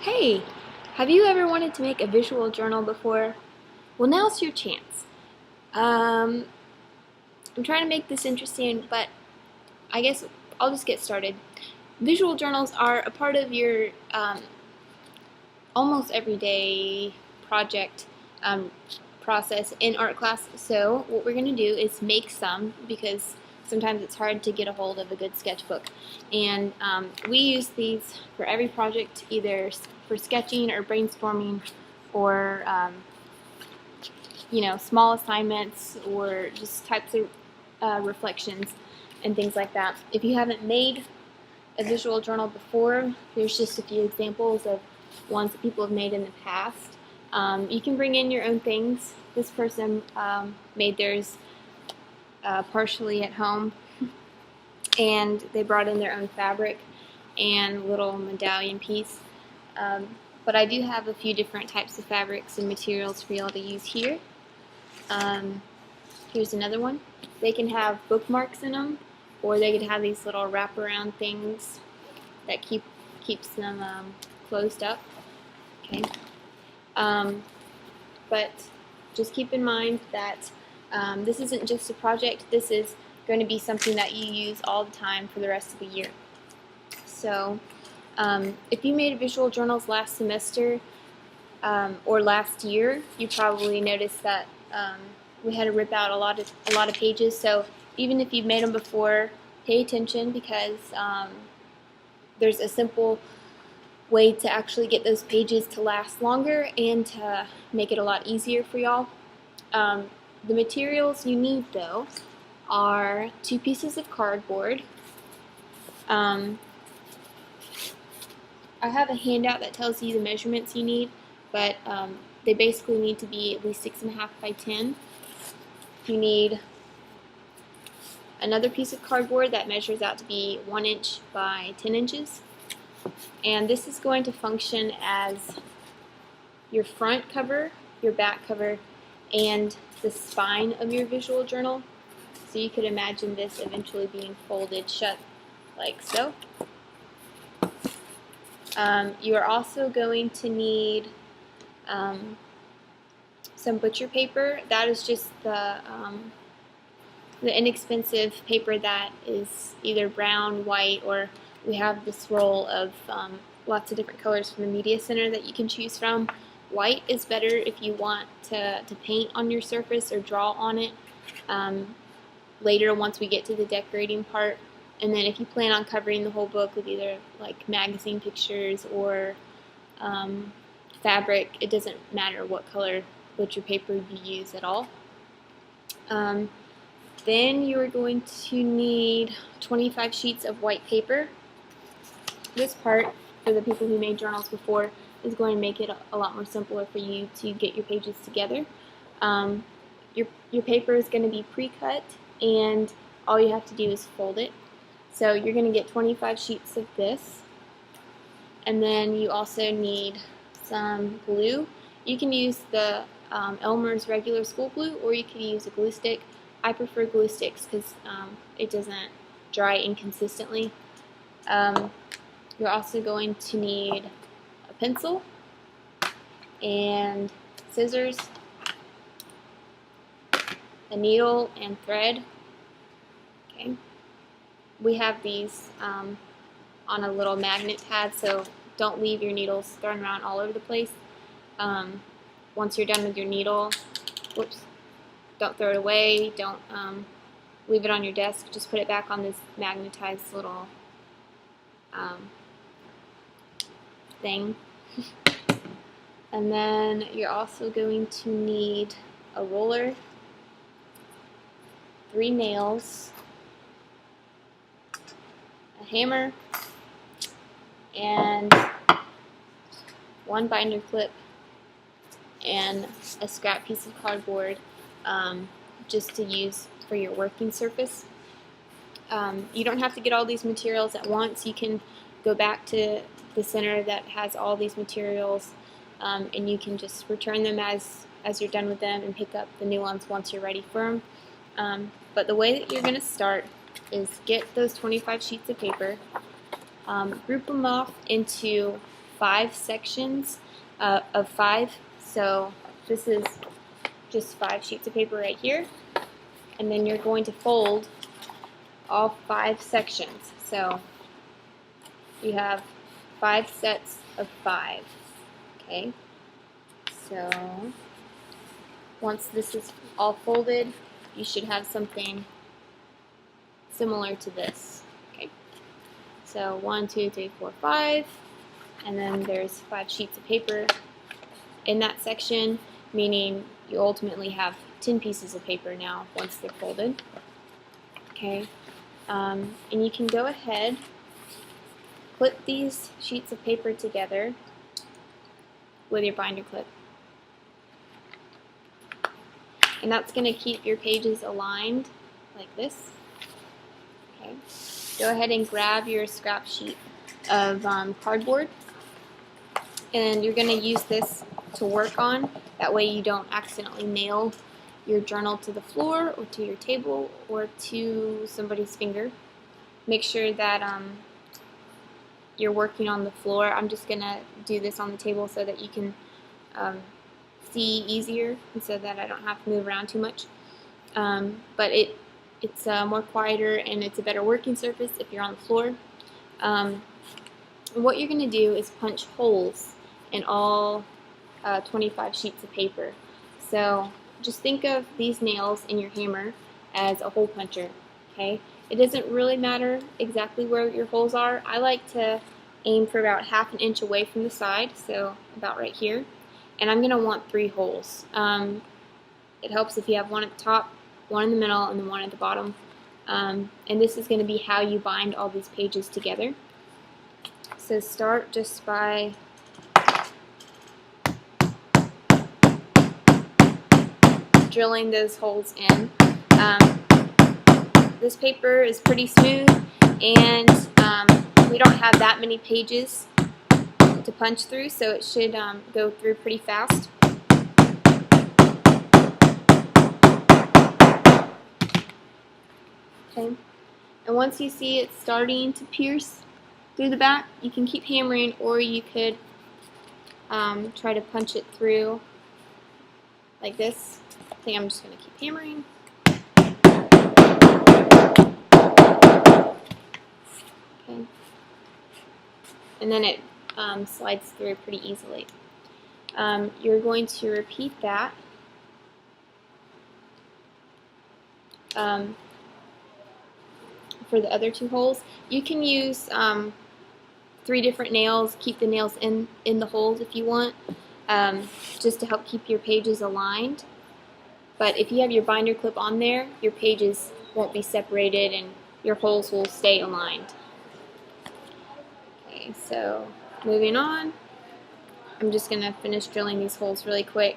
Hey, have you ever wanted to make a visual journal before? Well, now's your chance. Um, I'm trying to make this interesting, but I guess I'll just get started. Visual journals are a part of your almost everyday project um, process in art class. So what we're going to do is make some because sometimes it's hard to get a hold of a good sketchbook. And we use these for every project, either for sketching or brainstorming or small assignments or just types of reflections and things like that. If you haven't made a visual journal before, there's just a few examples of ones that people have made in the past. You can bring in your own things. This person made theirs partially at home, and they brought in their own fabric and little medallion piece. But I do have a few different types of fabrics and materials for y'all to use here. Here's another one. They can have bookmarks in them, or they could have these little wraparound things that keeps them closed up. Okay. But just keep in mind that this isn't just a project. This is going to be something that you use all the time for the rest of the year. So if you made visual journals last semester or last year, you probably noticed that we had to rip out a lot of pages. So even if you've made them before, pay attention because there's a simple way to actually get those pages to last longer and to make it a lot easier for y'all. The materials you need though are 2 pieces of cardboard. I have a handout that tells you the measurements you need, but they basically need to be at least 6.5 by 10. You need another piece of cardboard that measures out to be 1 inch by 10 inches. And this is going to function as your front cover, your back cover, and the spine of your visual journal. So you could imagine this eventually being folded shut like so. You are also going to need some butcher paper. That is just the inexpensive paper that is either brown, white, or we have this roll of lots of different colors from the media center that you can choose from. White is better if you want to paint on your surface or draw on it later once we get to the decorating part. And then if you plan on covering the whole book with either like magazine pictures or fabric, it doesn't matter what color butcher paper you use at all. Then you are going to need 25 sheets of white paper. This part, for the people who made journals before, is going to make it a lot more simpler for you to get your pages together. Your paper is going to be pre-cut, and all you have to do is fold it. So you're going to get 25 sheets of this, and then you also need some glue. You can use the Elmer's regular school glue, or you can use a glue stick. I prefer glue sticks because it doesn't dry inconsistently. You're also going to need a pencil and scissors, a needle and thread. Okay. We have these on a little magnet pad, so don't leave your needles thrown around all over the place. Once you're done with your needle, whoops, don't throw it away, don't leave it on your desk, just put it back on this magnetized little thing. And then you're also going to need a roller, 3 nails, a hammer, and 1 binder clip, and a scrap piece of cardboard just to use for your working surface. You don't have to get all these materials at once. You can go back to the center that has all these materials and you can just return them as you're done with them and pick up the new ones once you're ready for them. But the way that you're going to start is get those 25 sheets of paper, group them off into 5 sections of 5. So this is just 5 sheets of paper right here, and then you're going to fold all 5 sections. So you have 5 sets of 5. Okay, so once this is all folded, you should have something similar to this. Okay, so 1, 2, 3, 4, 5, and then there's 5 sheets of paper in that section, meaning you ultimately have 10 pieces of paper now once they're folded. Okay, and you can go ahead, clip these sheets of paper together with your binder clip. And that's going to keep your pages aligned like this. Okay. Go ahead and grab your scrap sheet of cardboard, and you're going to use this to work on. That way you don't accidentally nail your journal to the floor or to your table or to somebody's finger. Make sure that you're working on the floor. I'm just going to do this on the table so that you can see easier and so that I don't have to move around too much. But it's more quieter and it's a better working surface if you're on the floor. And what you're going to do is punch holes in all 25 sheets of paper. So just think of these nails in your hammer as a hole puncher. Okay, it doesn't really matter exactly where your holes are. I like to aim for about 1/2 inch away from the side, so about right here. And I'm going to want 3 holes. It helps if you have one at the top, one in the middle, and then one at the bottom. And this is going to be how you bind all these pages together. So start just by drilling those holes in. This paper is pretty smooth, and we don't have that many pages to punch through, so it should go through pretty fast. Okay, and once you see it starting to pierce through the back, you can keep hammering, or you could try to punch it through like this. I think I'm just going to keep hammering. Okay, and then it slides through pretty easily. You're going to repeat that for the other 2 holes. You can use 3 different nails. Keep the nails in the holes if you want, just to help keep your pages aligned. But if you have your binder clip on there, your pages won't be separated and your holes will stay aligned. Okay, so moving on, I'm just going to finish drilling these holes really quick.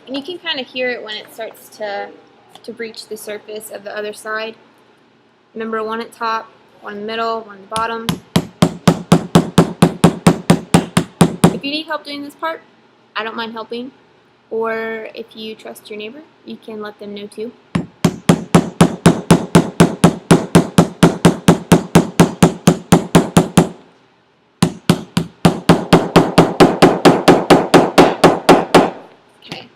And you can kind of hear it when it starts to breach the surface of the other side. Remember, one at top, one in the middle, one in the bottom. If you need help doing this part, I don't mind helping. Or if you trust your neighbor, you can let them know too. Okay.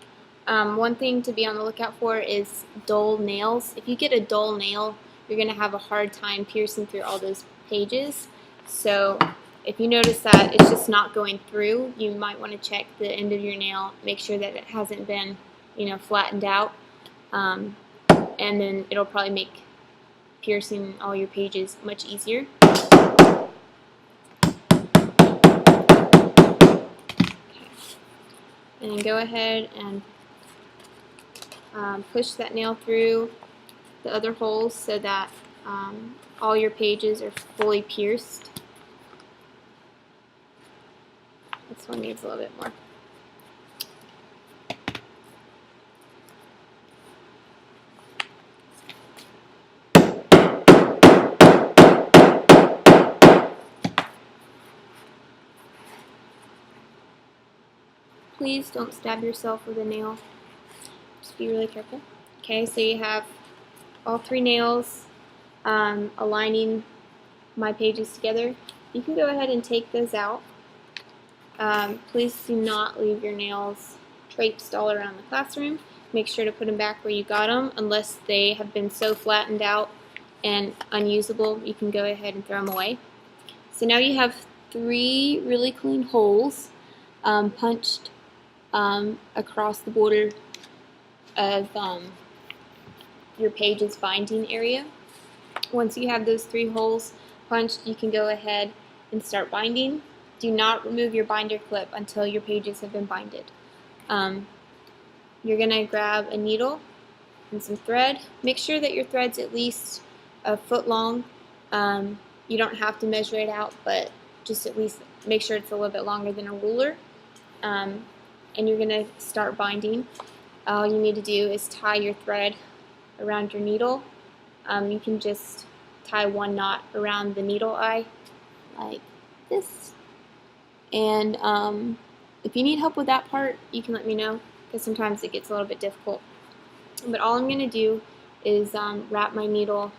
One thing to be on the lookout for is dull nails. If you get a dull nail, you're going to have a hard time piercing through all those pages. So if you notice that it's just not going through, you might want to check the end of your nail, make sure that it hasn't been, flattened out, and then it'll probably make piercing all your pages much easier. Okay. And then go ahead and push that nail through the other holes so that all your pages are fully pierced. This one needs a little bit more. Please don't stab yourself with a nail. Just Just be really careful. Okay, so you have all 3 nails aligning my pages together. You can go ahead and take those out. Please do not leave your nails traipsed all around the classroom. Make sure to put them back where you got them, unless they have been so flattened out and unusable. You can go ahead and throw them away. So now you have 3 really clean holes punched across the border of your page's binding area. Once you have those 3 holes punched, you can go ahead and start binding. Do not remove your binder clip until your pages have been binded. You're going to grab a needle and some thread. Make sure that your thread's at least a foot long. You don't have to measure it out, but just at least make sure it's a little bit longer than a ruler. And you're going to start binding. All you need to do is tie your thread around your needle. You can just tie 1 knot around the needle eye like this. And if you need help with that part, you can let me know, because sometimes it gets a little bit difficult. But all I'm going to do is wrap my needle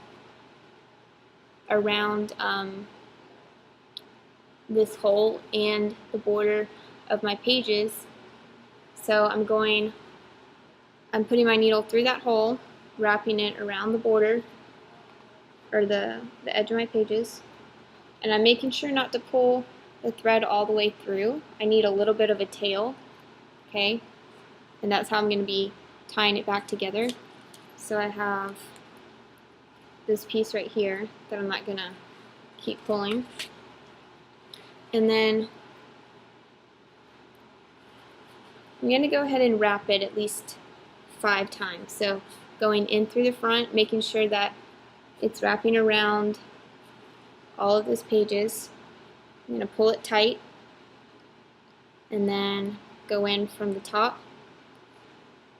around this hole and the border of my pages. So I'm putting my needle through that hole, wrapping it around the border, or the edge of my pages, and I'm making sure not to pull the thread all the way through. I need a little bit of a tail, okay, and that's how I'm going to be tying it back together. So I have this piece right here that I'm not going to keep pulling, and then I'm going to go ahead and wrap it at least 5 times. So going in through the front, making sure that it's wrapping around all of those pages. I'm going to pull it tight and then go in from the top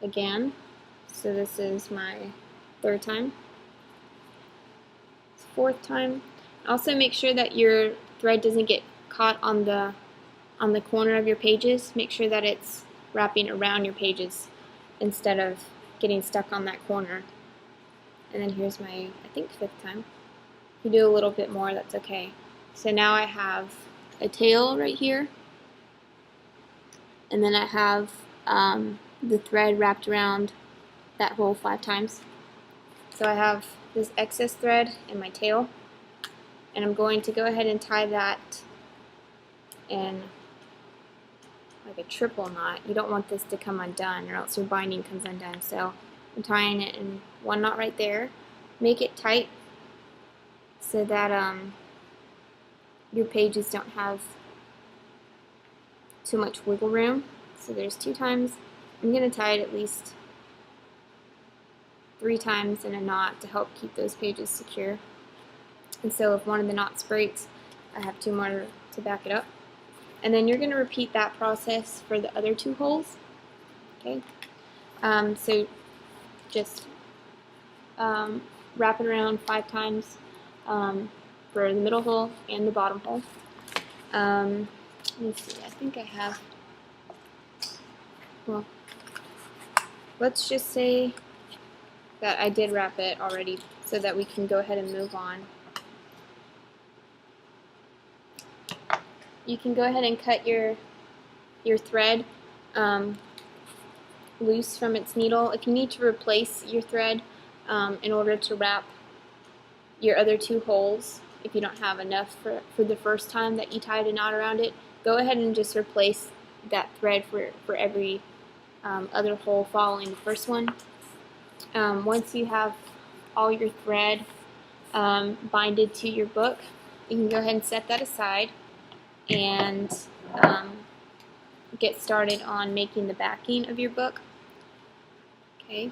again. So this is my 3rd time. 4th time. Also make sure that your thread doesn't get caught on the corner of your pages. Make sure that it's wrapping around your pages instead of getting stuck on that corner. And then here's my, I think, 5th time. If you do a little bit more, that's okay. So now I have a tail right here, and then I have the thread wrapped around that hole 5 times. So I have this excess thread in my tail, and I'm going to go ahead and tie that in like a triple knot. You don't want this to come undone, or else your binding comes undone. So I'm tying it in 1 knot right there. Make it tight so that your pages don't have too much wiggle room. So there's 2 times. I'm going to tie it at least 3 times in a knot to help keep those pages secure. And so if one of the knots breaks, I have 2 more to back it up. And then you're going to repeat that process for the other 2 holes. Okay. So just wrap it around 5 times for the middle hole and the bottom hole. Let me see, I think I have, well, let's just say that I did wrap it already so that we can go ahead and move on. You can go ahead and cut your thread loose from its needle. If you need to replace your thread in order to wrap your other 2 holes, if you don't have enough for the first time that you tied a knot around it, go ahead and just replace that thread for every other hole following the first one. Once you have all your thread binded to your book, you can go ahead and set that aside and get started on making the backing of your book. Okay.